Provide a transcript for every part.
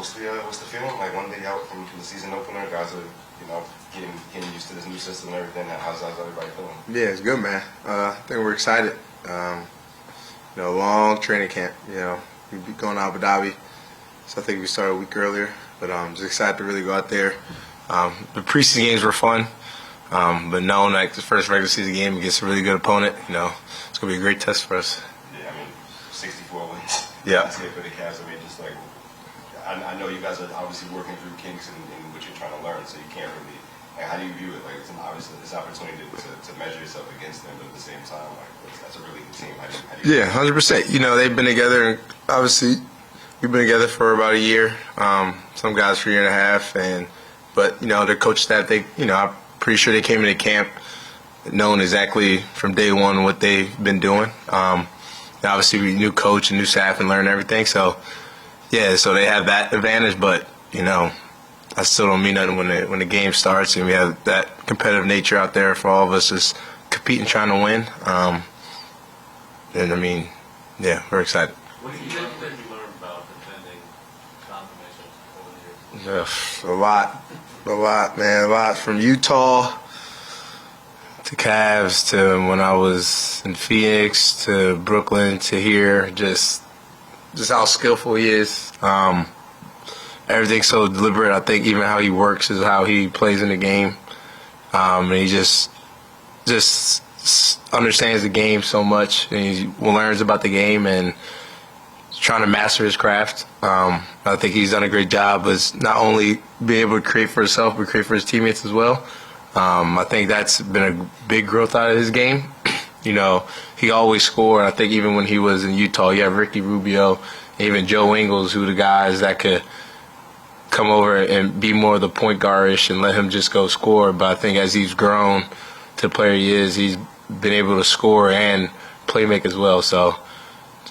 What's the feeling like one day out from the season opener? Guys are, getting used to this new system and everything. How's everybody feeling? Yeah, it's good, man. I think we're excited. Long training camp. We'll be going to Abu Dhabi, so I think we started a week earlier. But just excited to really go out there. The preseason games were fun, but knowing like the first regular season game against a really good opponent, it's gonna be a great test for us. Yeah, 64 wins. Yeah. That's good for the Cavs. Just like I know you guys are obviously working through kinks and what you're trying to learn, so you can't really. How do you view it? Like, it's obviously this opportunity to measure yourself against them, but at the same time, that's a really good team. How do you Yeah, 100%. They've been together, and obviously we've been together for about a year. Some guys for a year and a half, but their coach staff, I'm pretty sure they came into camp knowing exactly from day one what they've been doing. Obviously, we new coach and new staff and learn everything. So, yeah, so they have that advantage, but I still don't mean nothing when the game starts and we have that competitive nature out there for all of us just competing, trying to win. Yeah, we're excited. What did you learn about defending combinations over the years? A lot, man. A lot from Utah to Cavs to when I was in Phoenix to Brooklyn to here. Just how skillful he is. Everything's so deliberate. I think even how he works is how he plays in the game. And he just understands the game so much, and he learns about the game and trying to master his craft. I think he's done a great job as not only being able to create for himself, but create for his teammates as well. I think that's been a big growth out of his game. He always scored. I think even when he was in Utah, you have Ricky Rubio, even Joe Ingles, who are the guys that could come over and be more of the point guard-ish and let him just go score. But I think as he's grown to the player he is, he's been able to score and play make as well. So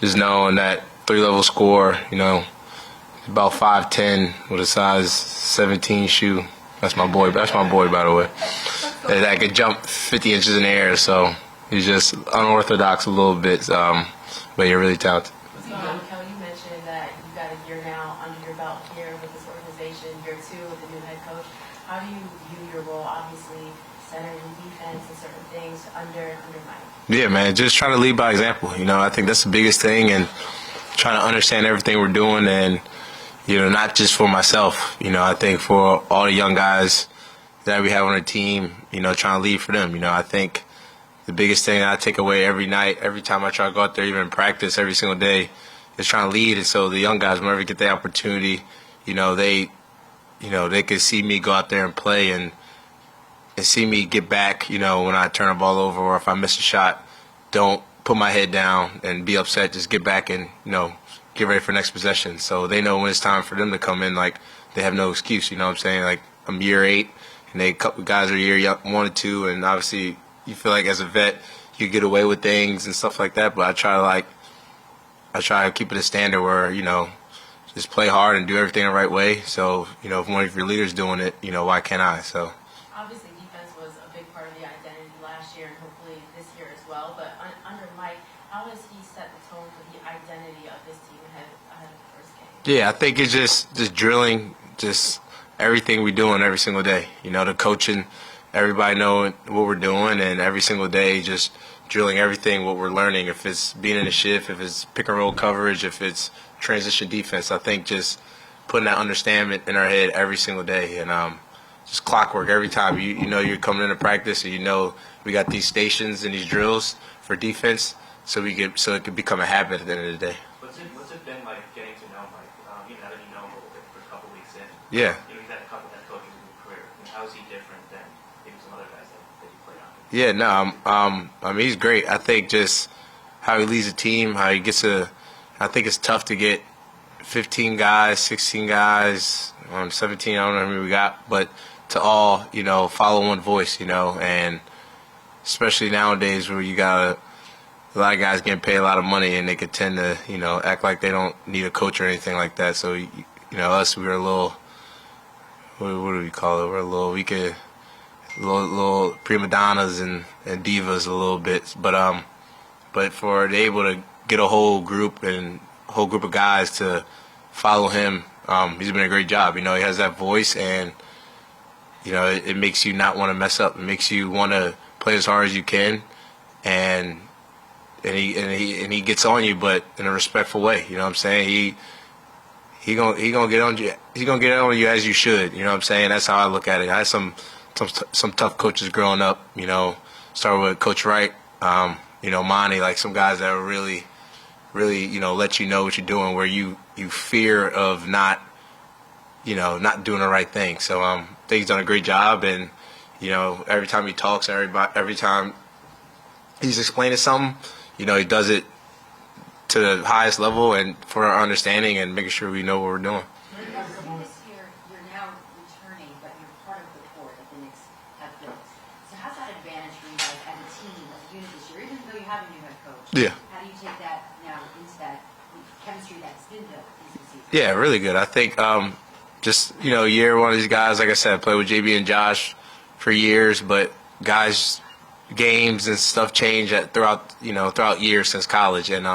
just knowing that three-level score, about 5'10", with a size 17 shoe. That's my boy, by the way. That could jump 50 inches in the air, so he's just unorthodox a little bit, but you're really talented. Mikal, you mentioned that you've got a year now under your belt here with this organization, year 2 with the new head coach. How do you view your role, obviously, centering defense and certain things under Mike? Yeah, man, just trying to lead by example. I think that's the biggest thing, and trying to understand everything we're doing, and not just for myself. I think for all the young guys that we have on our team, trying to lead for them. I think the biggest thing I take away every night, every time I try to go out there, even in practice, every single day, is trying to lead. And so the young guys, whenever they get the opportunity, they can see me go out there and play and see me get back, when I turn the ball over or if I miss a shot, don't put my head down and be upset. Just get back and, get ready for the next possession. So they know when it's time for them to come in, like, they have no excuse, you know what I'm saying? Like, I'm year 8, and a couple guys are year 1 or 2, and obviously you feel like as a vet you get away with things and stuff like that, but I try to keep it a standard where, just play hard and do everything the right way. So, if one of your leaders doing it, why can't I? So Obviously, defense was a big part of the identity last year and hopefully this year as well. But under Mike, how has he set the tone for the identity of this team ahead of the first game? yeah, I think it's just drilling, just everything we're doing every single day. The coaching, everybody knowing what we're doing, and every single day just drilling everything, what we're learning. If it's being in a shift, if it's pick and roll coverage, if it's transition defense, I think just putting that understanding in our head every single day, and just clockwork every time. You're coming into practice, and we got these stations and these drills for defense, so it could become a habit at the end of the day. What's it been like getting to know Mike? Now that you know him a little bit for a couple weeks in. Yeah. You've had a couple head coaches in your career. How is he different than maybe some other guys that you played on? Yeah, no, he's great. I think just how he leads a team, how he gets I think it's tough to get 15 guys, 16 guys, 17, I don't know how many we got, but to all, follow one voice, and especially nowadays where you got a lot of guys getting paid a lot of money and they could tend to, act like they don't need a coach or anything like that. So, us, we're a little, what do we call it? We're a little, little prima donnas and divas a little bit, but for they able to get a whole group of guys to follow him, he's been a great job. You know, he has that voice, and you know, it makes you not want to mess up. It makes you want to play as hard as you can, and he gets on you, but in a respectful way. You know what I'm saying? He gonna get on you. He's gonna get on you as you should. You know what I'm saying? That's how I look at it. I had some tough coaches growing up. You know, started with Coach Wright. You know, Monty, like some guys that will really, you know, let you know what you're doing, where you fear of not doing the right thing. So I think he's done a great job, and you know, every time he talks, every time he's explaining something, you know, he does it to the highest level and for our understanding and making sure we know what we're doing. This year, you're now returning, but you're part of the core that the Knicks have built. So how's that advantage for you guys as a team, as a unit this year, even though you have a new head coach? Yeah. How do you take that now into that chemistry that's been built this season? Yeah, really good. I think just, you know, year one of these guys, like I said, I played with JB and Josh for years, but guys, games and stuff change throughout years since college, and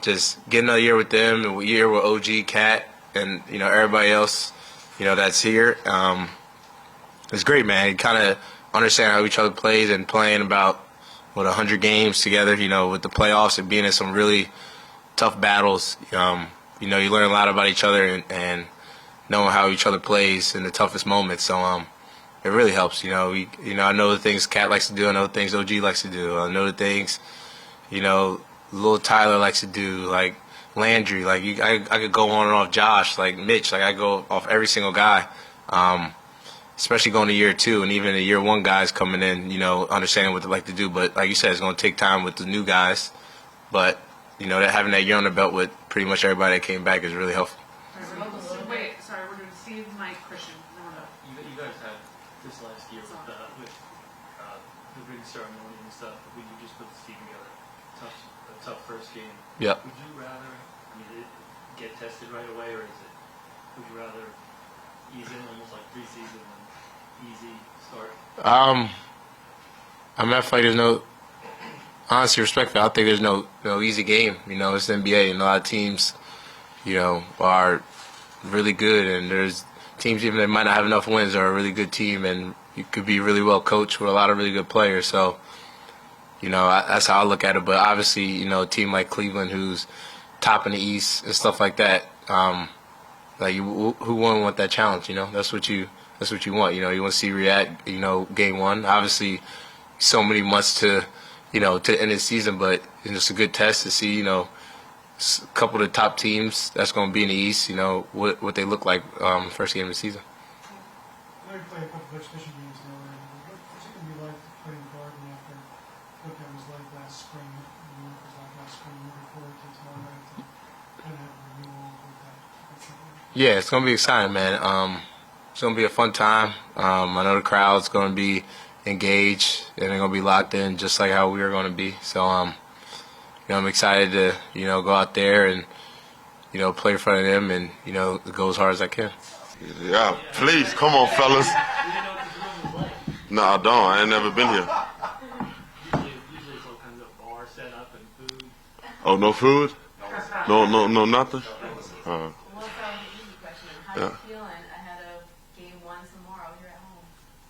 just getting a year with them and a year with OG, Cat, and you know, everybody else, you know, that's here. It's great, man. You kind of understand how each other plays, and playing about 100 games together, you know, with the playoffs and being in some really tough battles. You know, you learn a lot about each other and knowing how each other plays in the toughest moments. So it really helps. You know, I know the things Cat likes to do. I know the things OG likes to do. I know the things, you know, Lil Tyler likes to do, like Landry. Like I could go on and off Josh, like Mitch. Like I go off every single guy, especially going to year two, and even the year one guys coming in, you know, understanding what they like to do. But like you said, it's going to take time with the new guys. But you know, that having that year on the belt with pretty much everybody that came back is really helpful. Wait, sorry, we're doing Steve, Mike, Christian. No. You guys had this last year with the ring ceremony and stuff. When you just put the team together, a tough first game. Yeah. Would you rather get tested right away, or would you rather ease in almost like preseason and easy start? I mean, I feel like there's no, honestly, respectfully, I think there's no easy game. You know, it's the NBA, and a lot of teams, you know, are really good, and there's teams even that might not have enough wins are a really good team, and you could be really well coached with a lot of really good players. So, you know, that's how I look at it. But obviously, you know, a team like Cleveland, who's top in the East and stuff like that, like who wouldn't want that challenge? You know, that's what you want. You know, you want to see react. You know, game one. Obviously, so many months to end the season, but it's a good test to see. You know, a couple of the top teams that's going to be in the East. You know what they look like first game of the season. I played a couple of exhibition games now, and what's it going to be like playing Garden after what that was like last spring? Looking forward to tomorrow night and kind of have a renewal with that. Yeah, it's gonna be exciting, man. It's gonna be a fun time. I know the crowd's gonna be engaged and they're gonna be locked in, just like how we are gonna be. So, you know, I'm excited to go out there and play in front of them and go as hard as I can. Yeah, please, come on, fellas. No, I don't. I ain't never been here. Usually it's all kinds of bar set up and food. Oh, no food? No, nothing? Well, that was an easy question. How are you feeling ahead of game one tomorrow here at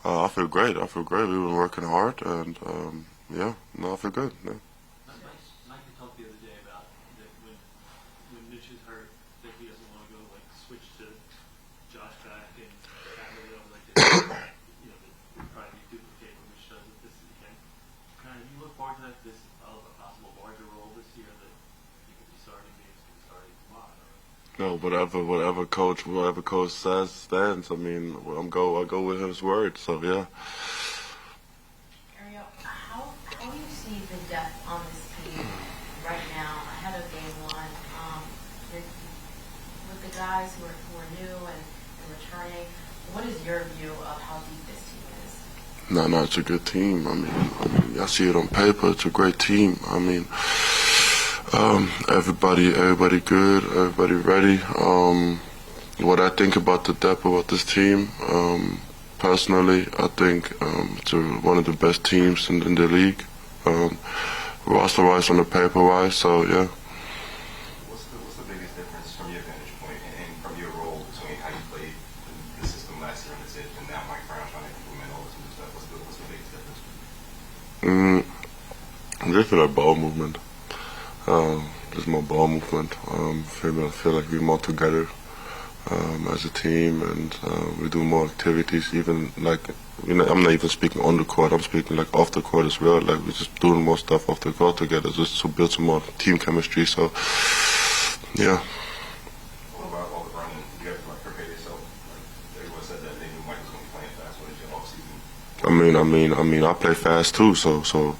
home? I feel great. We've been working hard, and I feel good. Yeah. Mike talked the other day about that when Mitch is hurt, that he doesn't want to go switch to Josh back and probably duplicate what Mitch does with this weekend. Kind of, you look forward to this a possible larger role this year that you could be starting games, could be starting a lot. No, whatever coach says stands. I mean, I go with his word. So yeah. Ariel, how do you see the depth on this team right now ahead of game one? With the guys who are new and returning, what is your view of how deep this team is? No, it's a good team. I mean, I see it on paper. It's a great team. I mean, everybody good, everybody ready. What I think about the depth about this team, personally, I think it's one of the best teams in the league, roster-wise, on the paper-wise. So yeah. What's the biggest difference from your vantage point and from your role you played the system last year and now Mike Brown trying to implement all this new stuff? What's the biggest difference? Just feel like ball movement. Just more ball movement. Feel like we're more together as a team, and we do more activities. Even like, I'm not even speaking on the court. I'm speaking like off the court as well. Like we're just doing more stuff off the court together, just to build some more team chemistry. So, yeah. What about all the running? You have to like prepare yourself. Like everyone said that they knew Mike was going to be playing fast. What is your off season? I play fast too. So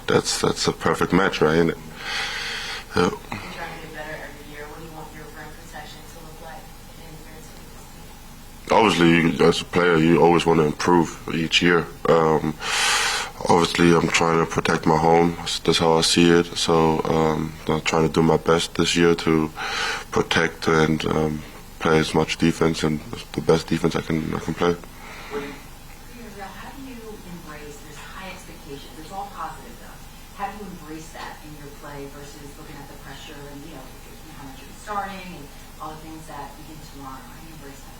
that's a perfect match, right? Isn't it? Yeah. You're trying to get better every year. What do you want your rim protection to look like in your team? Obviously, as a player, you always want to improve each year. Obviously, I'm trying to protect my home. That's how I see it. So I'm trying to do my best this year to protect and play as much defense and the best defense I can play. Ariel, how do you embrace this high expectation? It's all positive though. How do you embrace that in your play versus looking at the pressure and how much you're starting and all the things that begin tomorrow? How do you embrace that?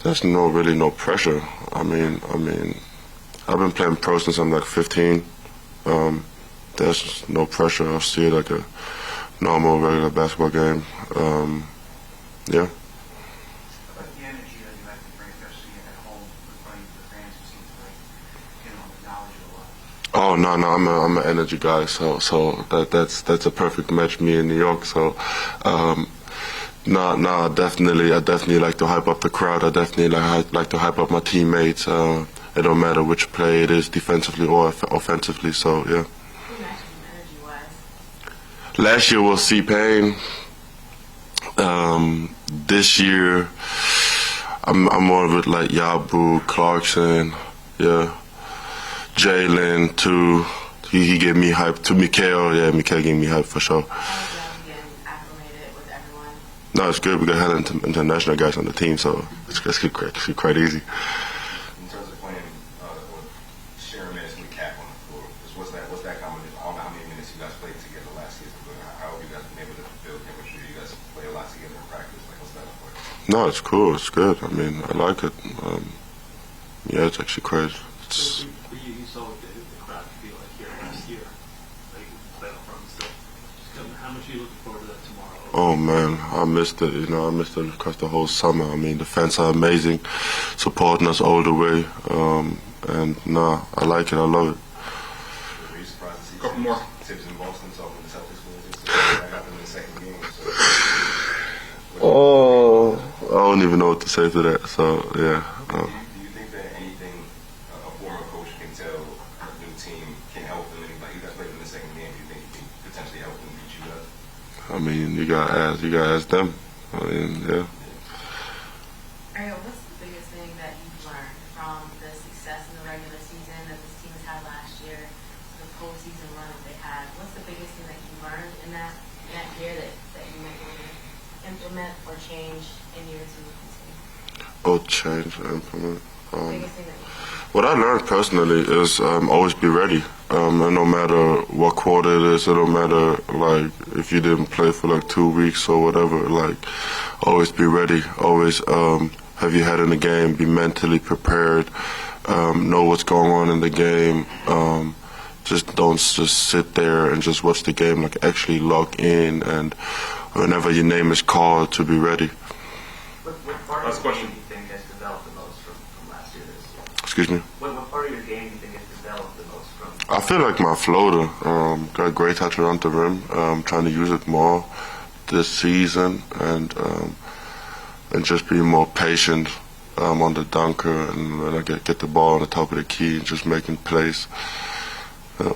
There's really no pressure. I mean, I've been playing pro since I'm like 15. There's no pressure. I see it like a normal, regular basketball game. Yeah. But the energy that you like to bring, especially at home, in front of the fans, who seem to acknowledge it a lot. Oh no, I'm an energy guy. So that's a perfect match. Me in New York. So. I definitely like to hype up the crowd. I definitely like to hype up my teammates. It don't matter which play it is, defensively or offensively. So yeah. Who matches you energy-wise? Last year was C-Payne. This year, I'm more of it like Yabu, Clarkson, yeah, Jalen too. He gave me hype. To Mikal, yeah, Mikal gave me hype for sure. No, it's good. We got hella international guys on the team, so it's quite easy. In terms of playing or sharing minutes with Cap on the floor, what's that combination? I don't know how many minutes you guys played together last season, but how have you guys been able to build chemistry? You guys play a lot together in practice. Like, what's that like? No, it's cool. It's good. I mean, I like it. Yeah, it's actually great. For you saw what the crowd could be like here last year, like playoff run stuff. How much are you looking forward to that tomorrow? Oh man, I missed it. I missed it across the whole summer. I mean, the fans are amazing, supporting us all the way. And I like it. I love it. Were you surprised to see Couple more. Tibbs in Boston talking to the Celtics when they got them in the second game? Oh, I don't even know what to say to that. So yeah. Do you think that anything a former coach can tell a new team can help them? Like you guys played in the second game, do you think you can potentially help them beat you guys? I mean, you gotta ask them. I mean, yeah. Ariel, what's the biggest thing that you've learned from the success in the regular season that this team has had last year, the postseason run that they had? What's the biggest thing that you learned in that year that you might want to implement or change in year two with the team? Oh, change and implement. Biggest thing that you What I learned personally is always be ready. And no matter what quarter it is, it don't matter like if you didn't play for like 2 weeks or whatever, like always be ready. Always have your head in the game, be mentally prepared, know what's going on in the game. Just don't just sit there and just watch the game, like actually log in and whenever your name is called to be ready. What part Last of your question. game do you think has developed the most from last year to this year? Excuse me? What part of your game do you think has developed the most from? I feel like my floater got great touch around the rim. Trying to use it more this season and just be more patient on the dunker and when I get the ball on the top of the key and just making plays. Yeah.